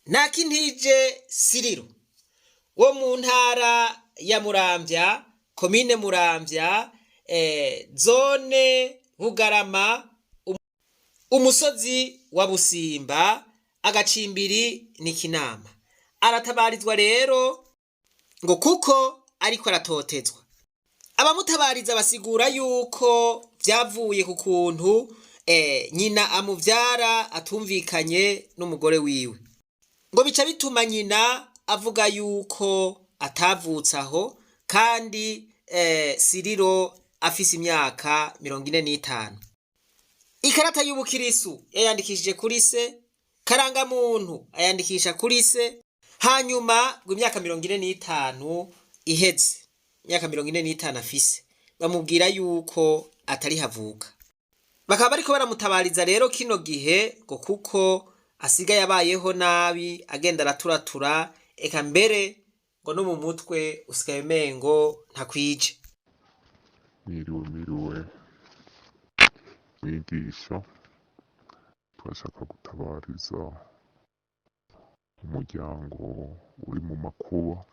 Nakintije Siriro wo mu ntara ya Muramvya, komine Muramvya, zone Bugarama, umusozi wa Busimba, agacimbiri ni Kinama. Aratabarizwa rero ngo kuko ariko aratotezwa. Abamutabariza basigura yuko vyavuye ku kuntu nyina amuvyara atumvikanye n'umugore wiwe, ngo bica bituma nyina avuga yuko atavutse aho, kandi Siriro afise imyaka 45. Ikarata y'ubukirisu yayandikishije kuri se, karangamuntu ayandikisha kuri se, hanyuma ngo imyaka 45 iheze, imyaka 45 afise, bamubwira yuko atari havuka. Bakaba bariko baramutabariza rero kino gihe ngo kuko asigaye abayeho nabi, agenda araturatura, eka mbere ngo no mu mutwe usigaye umengo ntakwije. Miriwe mwigisha, turashaka gutabariza umuryango uri mu makuba,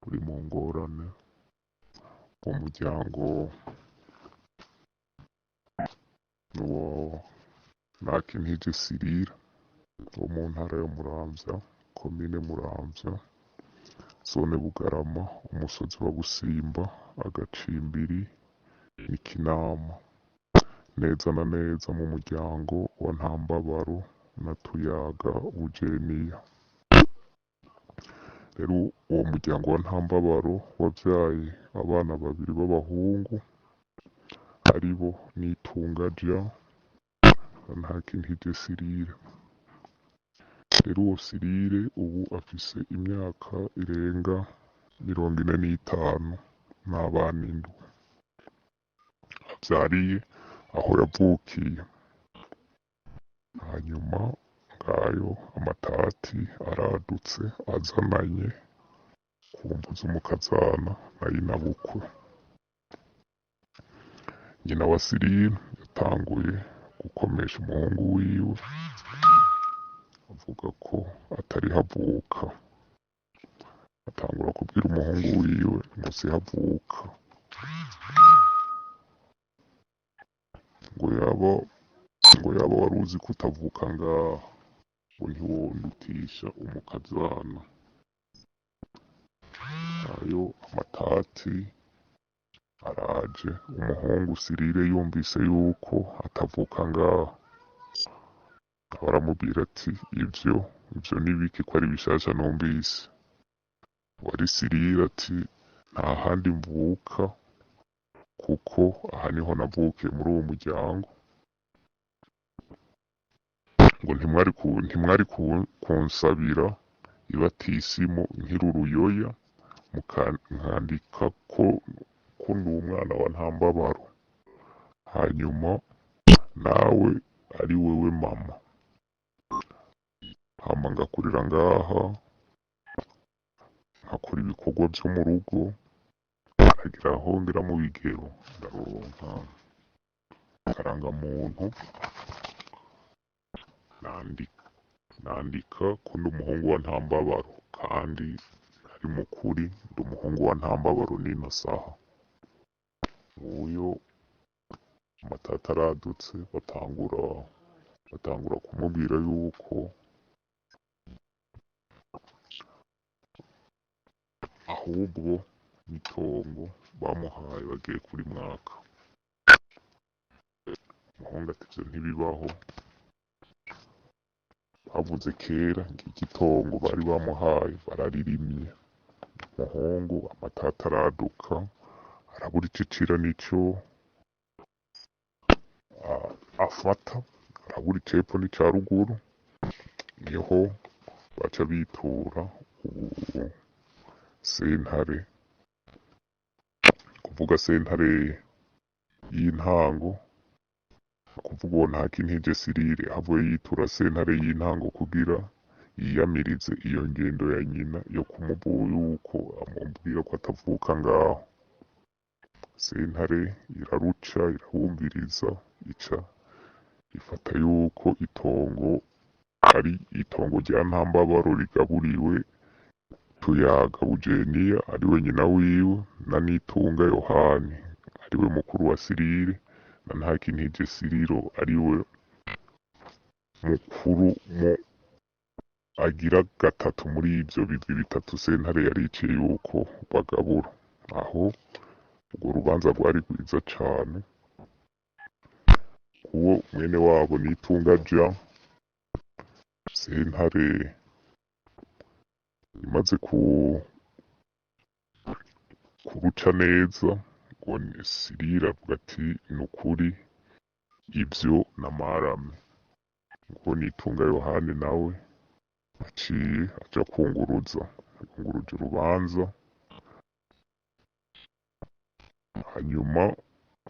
uri mu ngorane. Uwo muryango nuwo Nakintije Siriro wo mu ntara ya Muramvya, komine Muramvya, zone Bugarama, umusozi wa Busimba, agacimbiri ni Kinama. Neza na neza mu muryango wa Ntambabaro na Tuyaga Ugeniya. Rero uwo muryango wa Ntambabaro wavyaye abana 2 b'abahungu, aribo Nitungaja na Nakintije Siriro. Rero uwo Sirire ubu afise imyaka irenga 45 n'abana 7 avyariye aho yavukiye. Hanyuma ngayo amatati aradutse azananye ku mvu z'umukazana na nyinabukwe. Nyina wa Siriro yatanguye gukomesha umuhungu wiwe, avuga ko atari havuka. Atangura kubwira umuhungu wiwe ngo si havuka, ngo yaba waruzi ko utavuka ngaha, ngo ntiwondutisha umukazana. Ayo amatati araje, umuhungu Sirire yumvise yuko atavuka ngaha, baramubwira ati ivyo nibiki ko ari bishasha numvise. Wari Sirire ati nta handi mvuka, kuko aha niho navukiye muri uwo muryango. Ngo ntimwari kunsabira ibatisimu nkiri uruyoya, nkandika ko ndi umwana wa Ntambabaro, hanyuma nawe ari wewe mama. Hama ngakurira ngaha, nkakora ibikorwa vyo mu rugo, nkagira aho ngera mu bigero ndaronka karangamuntu, nandika ko ndi umuhungu wa Ntambabaro, kandi ari mukuri ndi umuhungu wa Ntambabaro nino saha. Uyo amatata aradutse, batangura kumubwira yuko ahubwo n'itongo bamuhaye bagiye kuri mwaka. Umuhungu ati ivyo ntibibaho, bavuze kera ng'iki tongo bari bamuhaye bararirimye. Umuhungu amatata araduka, arabura icicira nico afata, arabura icepfo n'ica ruguru. Niho baca bitura sentare, kuvuga sentare y'intango, kuvuga uwo Nakintije Sirire avuye yitura sentare y'intango kugira yiyamirize iyo ngendo ya nyina yo kumubura yuko amubwira ko atavuka ngaho. Sentare iraruca, irabumviriza, ica ifata yuko itongo ari itongo rya Ntambabaro rigaburiwe Tuyaga Bujeniya ariwe nyina wiwe na Nitunga Yohani ariwe mukuru wa Sirire na Ntakintije Siriro ariwe mukuru agira gatatu muri ivyo bigwi bitatu sentare yariciye yuko bagabura. Aho urwo rubanza rwari rwiza cane kuwo mwene wabo Nitunga Jean, sentare imaze kuruca neza ngo Sirira avuga ati nukuri ivyo namarame, ngo Nitunga Yohani nawe aciye aja kunguruza urubanza. Hanyuma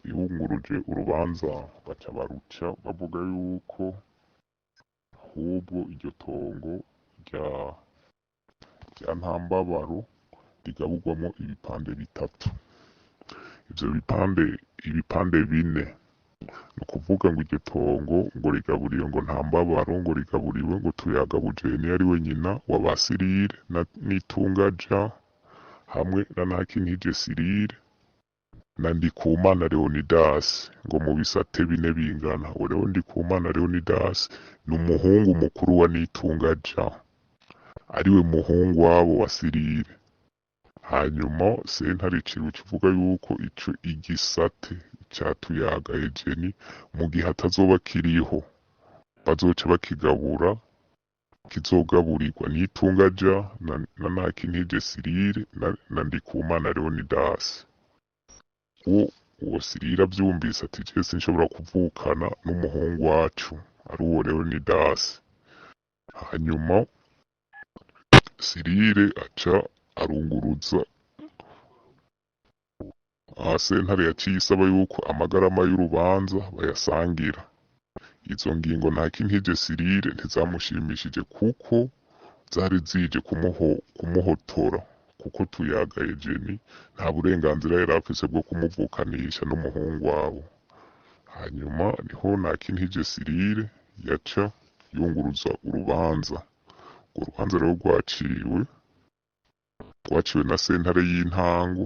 yunguruje urubanza baca baruca bavuga yuko ahubwo iryo tongo rya Ntambabaro rigaburwamo ibipande bitatu. Ivyo ibipande bine ni ukuvuga ngo iryo tongo ngo rigaburiwe ngo Ntambabaro ngo rigaburiwe ngo Tuyaga Bujeniya ariwe nyina wa ba Sirire na Nitunga Jean hamwe na Ntakintije Sirire na Ndikumana Leonidas ngo mu bisate bine bingana. Uwo Ndikumana Leonidas ni umuhungu mukuru wa Nitunga Jean ariwe muhungu wabo wa Sirire. Hanyuma sentare iciye kivuga yuko ico igisate ca Tuyaga Ejeni mu gihe atazoba kiriho bazoca bakigabura, kizogaburirwa Nitunga Jean na Ntakintije Sirire na Ndikumana Leonidas. Uwo Sirire avyumvise ati je sinshobora kuvukana n'umuhungu wacu ari uwo Leonidas. Hanyuma Sirire aca arunguruza sentare yaciye isaba yuko amagarama y'urubanza bayasangira. Izo ngingo Ntakintije Sirire ntizamushimishije kuko zari zije kumuhotora kuko Tuyaga Ejeni nta burenganzira yari afise bwo kumuvukanisha n'umuhungu wabo. Hanyuma niho Ntakintije Sirire yaca yunguruza urubanza. Urwo rubanza rero rwaciwe na sentare y'intango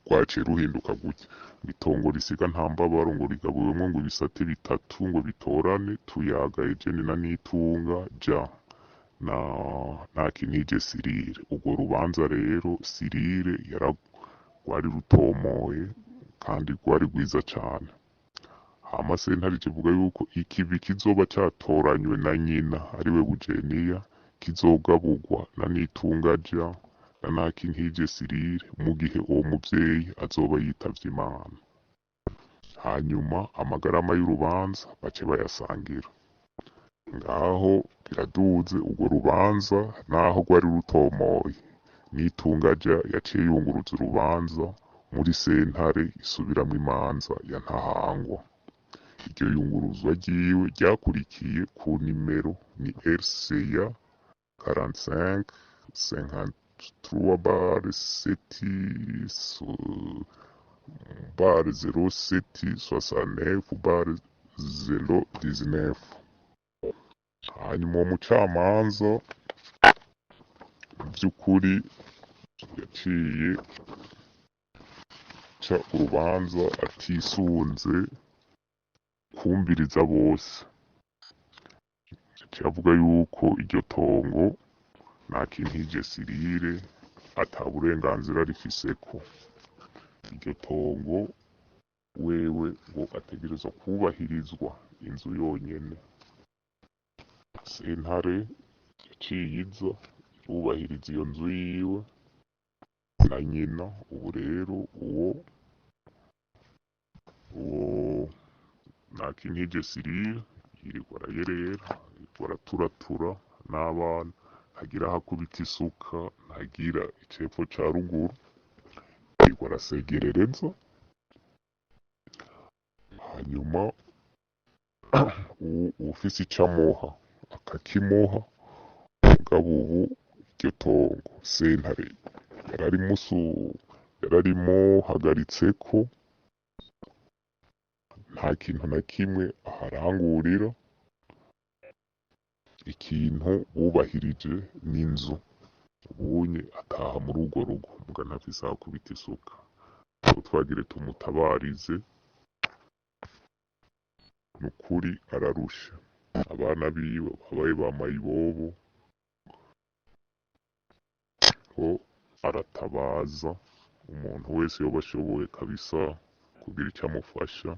rwaciye ruhinduka gutya: itongo risiga Ntambabaro ngo rigabuwemwo ngo ibisate bitatu ngo bitorane Tuyaga Ejeni na Nitunga Jean na Ntakintije Sirire. Urwo rubanza rero Sirire rwari rutomoye kandi rwari rwiza cane. Hama sentare kivuga yuko ikivi kizoba catoranywe na nyina ariwe Bujeniya kizogaburwa na Nitunga Jean na Ntakintije Sirire mu gihe uwo muvyeyi azoba yitavye Imana. Hanyuma amagarama y'urubanza bace bayasangira. Ngaho biraduze urwo rubanza naho rwari rutomoye. Nitunga Jean yaciye yunguruza urubanza muri sentare isubiramwo imanza ya Ntahangwa. Iryo yunguruzwa ryiwe ryakurikiye ku nimero ni RCA 45 53 bar 07 69 bar 019. Hanyuma uwo mucamanza mu vy'ukuri yaciye ca urubanza atisunze kumviriza bose. Yaciye avuga yuko iryo tongo Ntakintije Sirire ata burenganzira rifiseko. Iryo tongo wewe ngo ategerezwa kubahirizwa inzu yonyene. Sentare yaciye iza irubahiriza iyo nzu yiwe na nyina. Ubu rero uwo Ntakintije Sirire yirirwa arayerera, yirirwa araturatura n'abana, ntagira aho akubita isuka, ntagira icepfo ca ruguru, yirirwa arasegerereza. Hanyuma uwufise ico amuha akakimuha. Mugabo ubu iryo tongo sentare yararimuhagaritseko, nta kintu na kimwe aharangurira. ikintu bubahirije n'inzu ubunye ataha muri urwo rugo muga ntafise aho kubita isuka twagire tumutabarize nukuri ararusha abana biwe babaye bamaye ibobo ko aratabaza umuntu wese yoba ashoboye kabisa kugira icyo amufasha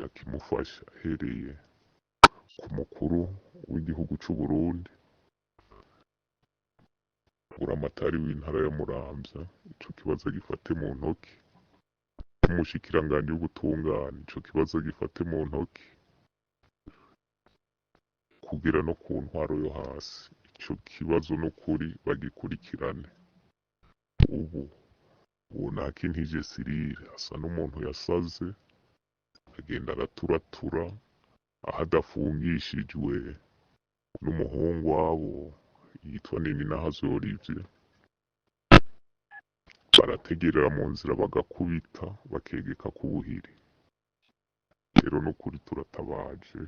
yakimufasha ahereye ku mukuru w'igihugu c'u Burundi buramatari w'intara ya Muramvya ico kibazo gifate mu ntoki umushikiranganji w'ubutungane ico kibazo gifate mu ntoki kugera no ku ntwaro yo hasi ico kibazo n'ukuri bagikurikirane ubu Nakintije Cyrille asa n'umuntu yasaze agenda araturatura aho adafungishijwe n'umuhungu wabo yitwa Nininahazo Olivier barategerera mu nzira bagakubita bakegeka ku buhiri rero n'ukuri turatabaje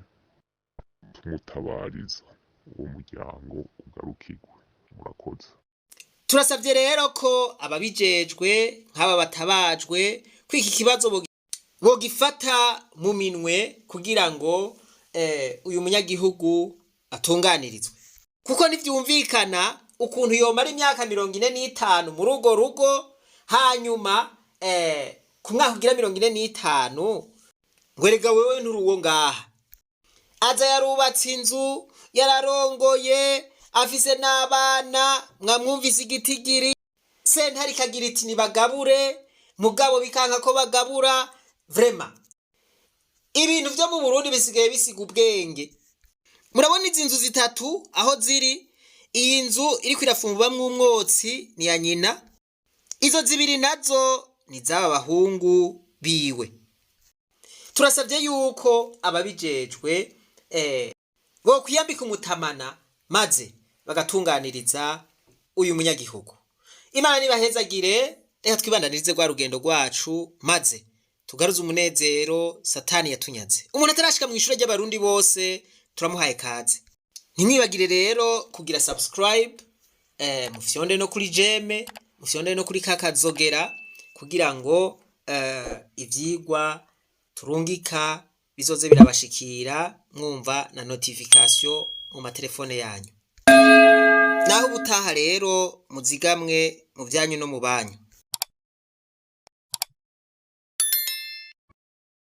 tumutabariza uwo muryango ugarukirwe murakoze. Turasabye rero ko ababijejwe nk'aba batabajwe ko iki kibazo bogifata mu minwe kugira ngo uyu munyagihugu atunganirizwe kuko ntivyumvikana ukuntu yomara imyaka 45 muri urwo rugo hanyuma ku mwaka ugira 45 ngwerega wewe nturuwo ngaha aza yarubatse inzu yararongoye afise n'abana mwamwumvise igitigiri sentare kagira iti nibagabure mugabo bikanka ko bagabura vraiment ibintu vyo mu Burundi bisigaye bisiga ubwenge. Murabona izi nzu zitatu aho ziri, iyi nzu iriko irafumbamwo umwotsi ni ya nyina, izo zibiri nazo ni z'aba bahungu biwe. Turasabye yuko ababijejwe bo kwiyambika umutamana maze bagatunganiriza uyu munyagihugu. Imana nibahezagire, reka twibandanirize rwa rugendo rwacu maze tugaruze umunezero Satani yatunyaze. Umuntu atarashika mu ishure ry'abarundi bose turamuhaye kaze. Ntimwibagire rero kugira subscribe, mufyonde no kuri jeme, mufyonde no kuri kakazogera kugira ngo ivyigwa turungika bizoze birabashikira mwumva na notification mu matelefone yanyu. Naho ubutaha rero muzigamwe mu byanyu no mu banyu.